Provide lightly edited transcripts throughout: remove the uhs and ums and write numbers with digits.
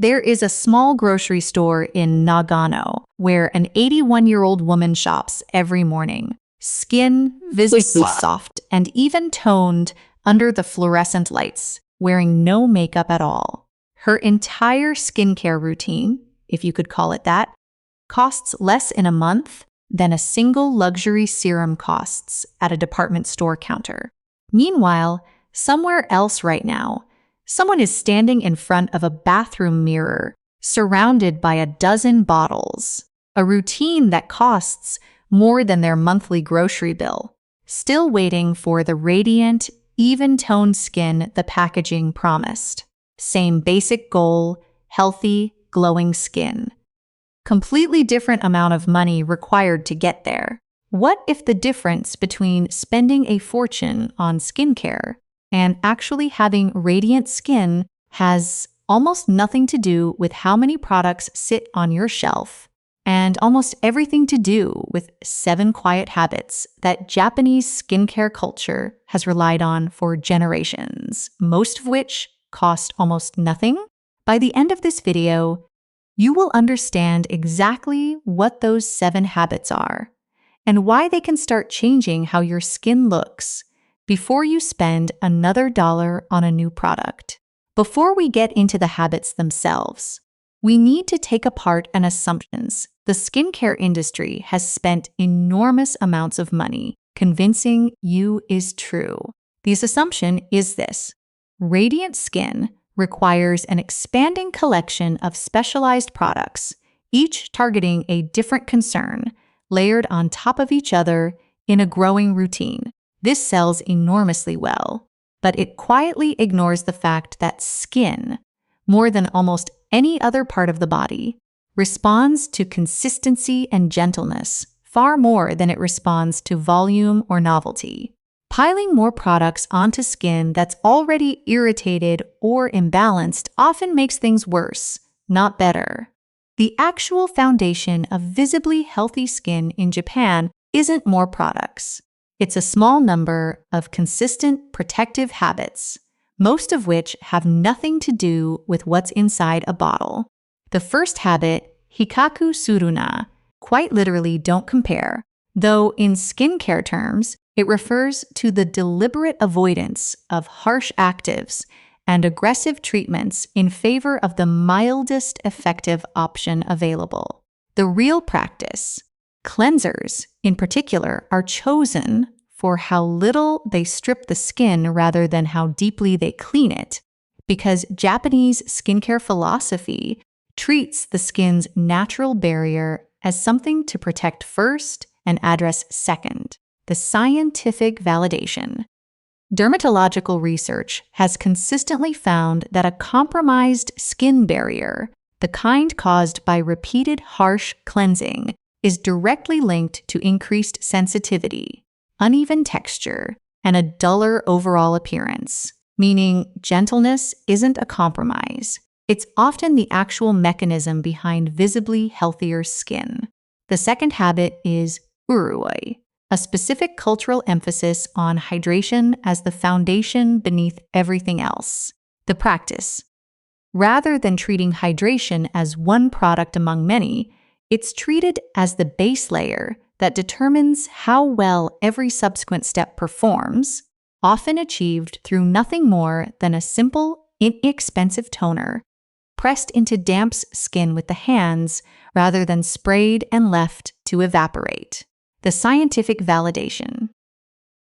There is a small grocery store in Nagano where an 81-year-old woman shops every morning. Skin visibly soft and even toned under the fluorescent lights, wearing no makeup at all. Her entire skincare routine, if you could call it that, costs less in a month than a single luxury serum costs at a department store counter. Meanwhile, somewhere else right now, someone is standing in front of a bathroom mirror, surrounded by a dozen bottles, a routine that costs more than their monthly grocery bill, still waiting for the radiant, even-toned skin the packaging promised. Same basic goal, healthy, glowing skin. Completely different amount of money required to get there. What if the difference between spending a fortune on skincare and actually having radiant skin has almost nothing to do with how many products sit on your shelf, and almost everything to do with 7 quiet habits that Japanese skincare culture has relied on for generations, most of which cost almost nothing? By the end of this video, you will understand exactly what those 7 habits are and why they can start changing how your skin looks before you spend another dollar on a new product. Before we get into the habits themselves, we need to take apart an assumption. The skincare industry has spent enormous amounts of money convincing you is true. This assumption is this: radiant skin requires an expanding collection of specialized products, each targeting a different concern, layered on top of each other in a growing routine. This sells enormously well, but it quietly ignores the fact that skin, more than almost any other part of the body, responds to consistency and gentleness far more than it responds to volume or novelty. Piling more products onto skin that's already irritated or imbalanced often makes things worse, not better. The actual foundation of visibly healthy skin in Japan isn't more products. It's a small number of consistent protective habits, most of which have nothing to do with what's inside a bottle. The first habit, hikaku suruna, quite literally don't compare, though in skincare terms, it refers to the deliberate avoidance of harsh actives and aggressive treatments in favor of the mildest effective option available. The real practice, cleansers in particular, are chosen for how little they strip the skin rather than how deeply they clean it, because Japanese skincare philosophy treats the skin's natural barrier as something to protect first and address second. The scientific validation. Dermatological research has consistently found that a compromised skin barrier, the kind caused by repeated harsh cleansing, is directly linked to increased sensitivity, uneven texture, and a duller overall appearance, meaning gentleness isn't a compromise. It's often the actual mechanism behind visibly healthier skin. The second habit is uruoi, a specific cultural emphasis on hydration as the foundation beneath everything else. The practice. Rather than treating hydration as one product among many, it's treated as the base layer that determines how well every subsequent step performs, often achieved through nothing more than a simple, inexpensive toner pressed into damp skin with the hands rather than sprayed and left to evaporate. The scientific validation.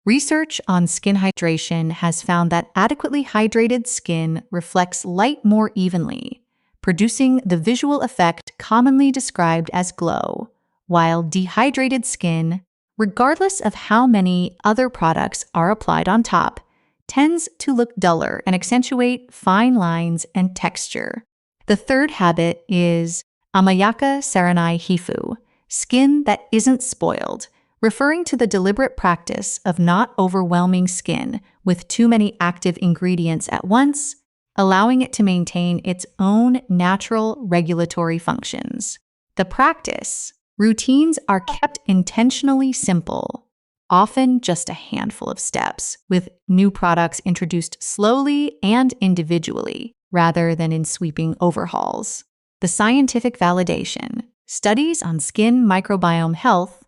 Research on skin hydration has found that adequately hydrated skin reflects light more evenly, producing the visual effect commonly described as glow, while dehydrated skin, regardless of how many other products are applied on top, tends to look duller and accentuate fine lines and texture. The third habit is amayaka sarenai hifu, skin that isn't spoiled, referring to the deliberate practice of not overwhelming skin with too many active ingredients at once, allowing it to maintain its own natural regulatory functions. The practice, routines are kept intentionally simple, often just a handful of steps, with new products introduced slowly and individually. rather than in sweeping overhauls. The scientific validation. Studies on skin microbiome health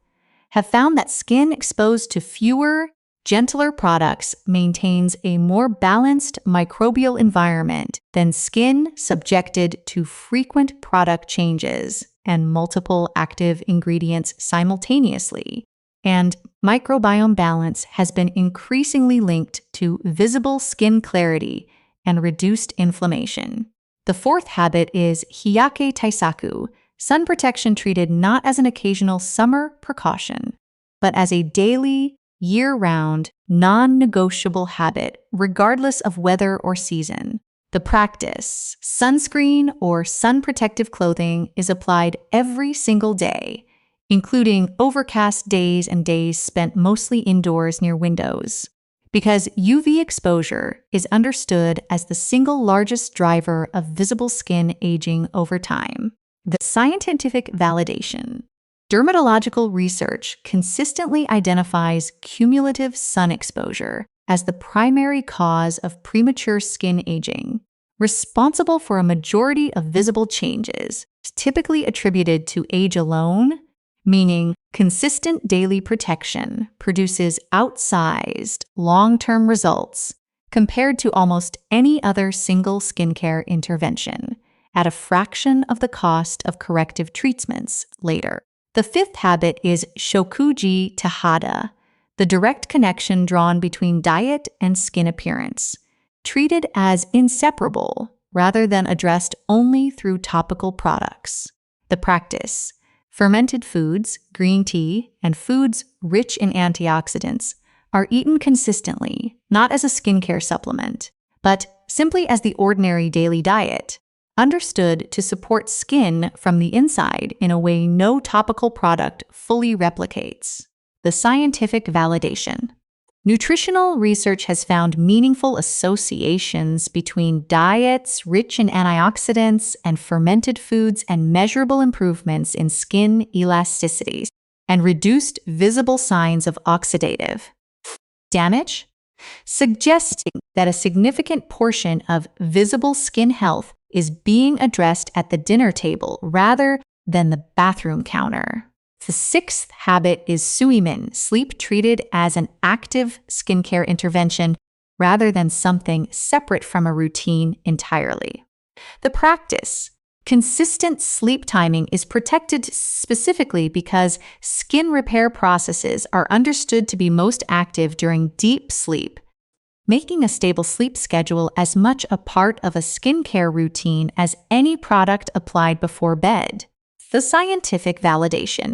have found that skin exposed to fewer, gentler products maintains a more balanced microbial environment than skin subjected to frequent product changes and multiple active ingredients simultaneously. And microbiome balance has been increasingly linked to visible skin clarity and reduced inflammation. The fourth habit is hiyake taisaku, sun protection treated not as an occasional summer precaution, but as a daily, year-round, non-negotiable habit, regardless of weather or season. The practice, sunscreen or sun-protective clothing, is applied every single day, including overcast days and days spent mostly indoors near windows, because UV exposure is understood as the single largest driver of visible skin aging over time. The scientific validation. Dermatological research consistently identifies cumulative sun exposure as the primary cause of premature skin aging, responsible for a majority of visible changes, typically attributed to age alone, meaning consistent daily protection produces outsized, long-term results compared to almost any other single skincare intervention, at a fraction of the cost of corrective treatments later. The fifth habit is shokuji tahada, the direct connection drawn between diet and skin appearance, treated as inseparable rather than addressed only through topical products. The practice. Fermented foods, green tea, and foods rich in antioxidants are eaten consistently, not as a skincare supplement, but simply as the ordinary daily diet, understood to support skin from the inside in a way no topical product fully replicates. The scientific validation. Nutritional research has found meaningful associations between diets rich in antioxidants and fermented foods and measurable improvements in skin elasticity and reduced visible signs of oxidative damage, suggesting that a significant portion of visible skin health is being addressed at the dinner table rather than the bathroom counter. The sixth habit is suimin, sleep treated as an active skincare intervention rather than something separate from a routine entirely. The practice. Consistent sleep timing is protected specifically because skin repair processes are understood to be most active during deep sleep, making a stable sleep schedule as much a part of a skincare routine as any product applied before bed. The scientific validation.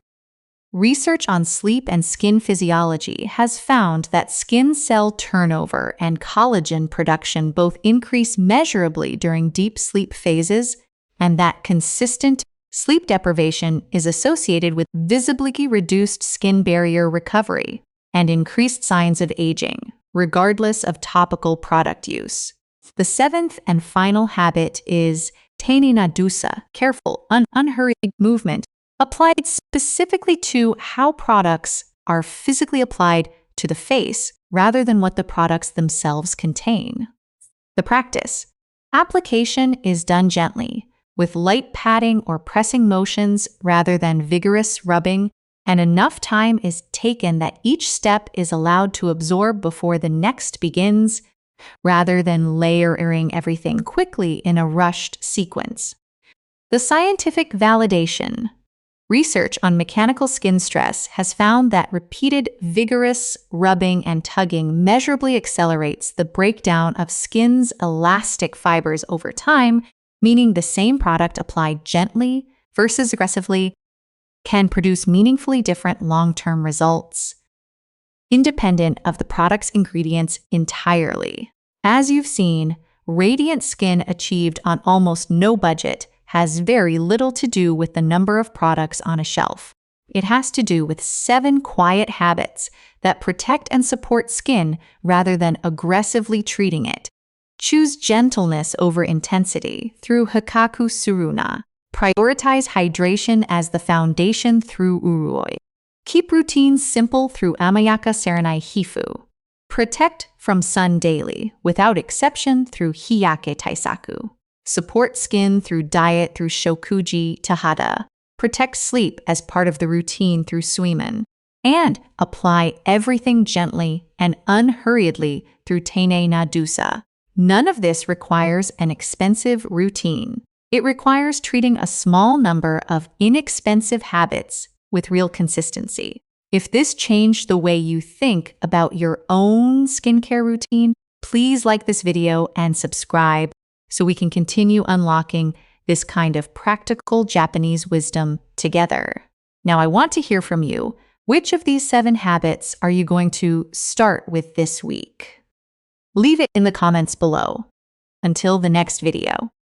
Research on sleep and skin physiology has found that skin cell turnover and collagen production both increase measurably during deep sleep phases, and that consistent sleep deprivation is associated with visibly reduced skin barrier recovery and increased signs of aging, regardless of topical product use. The seventh and final habit is teini-na-dusa, careful, unhurried movement, applied specifically to how products are physically applied to the face rather than what the products themselves contain. The practice. Application is done gently, with light patting or pressing motions rather than vigorous rubbing, and enough time is taken that each step is allowed to absorb before the next begins, rather than layering everything quickly in a rushed sequence. The scientific validation. Research on mechanical skin stress has found that repeated vigorous rubbing and tugging measurably accelerates the breakdown of skin's elastic fibers over time, meaning the same product applied gently versus aggressively can produce meaningfully different long-term results, independent of the product's ingredients entirely. As you've seen, radiant skin achieved on almost no budget has very little to do with the number of products on a shelf. It has to do with 7 quiet habits that protect and support skin rather than aggressively treating it. Choose gentleness over intensity through hikaku suruna. Prioritize hydration as the foundation through uruoi. Keep routines simple through amayaka sarenai hifu. Protect from sun daily, without exception through hiyake taisaku. Support skin through diet through shokuji tahada. Protect sleep as part of the routine through suimen. And apply everything gently and unhurriedly through teine na dusa. None of this requires an expensive routine. It requires treating a small number of inexpensive habits with real consistency. If this changed the way you think about your own skincare routine, please like this video and subscribe so we can continue unlocking this kind of practical Japanese wisdom together. Now, I want to hear from you. Which of these 7 habits are you going to start with this week? Leave it in the comments below. Until the next video.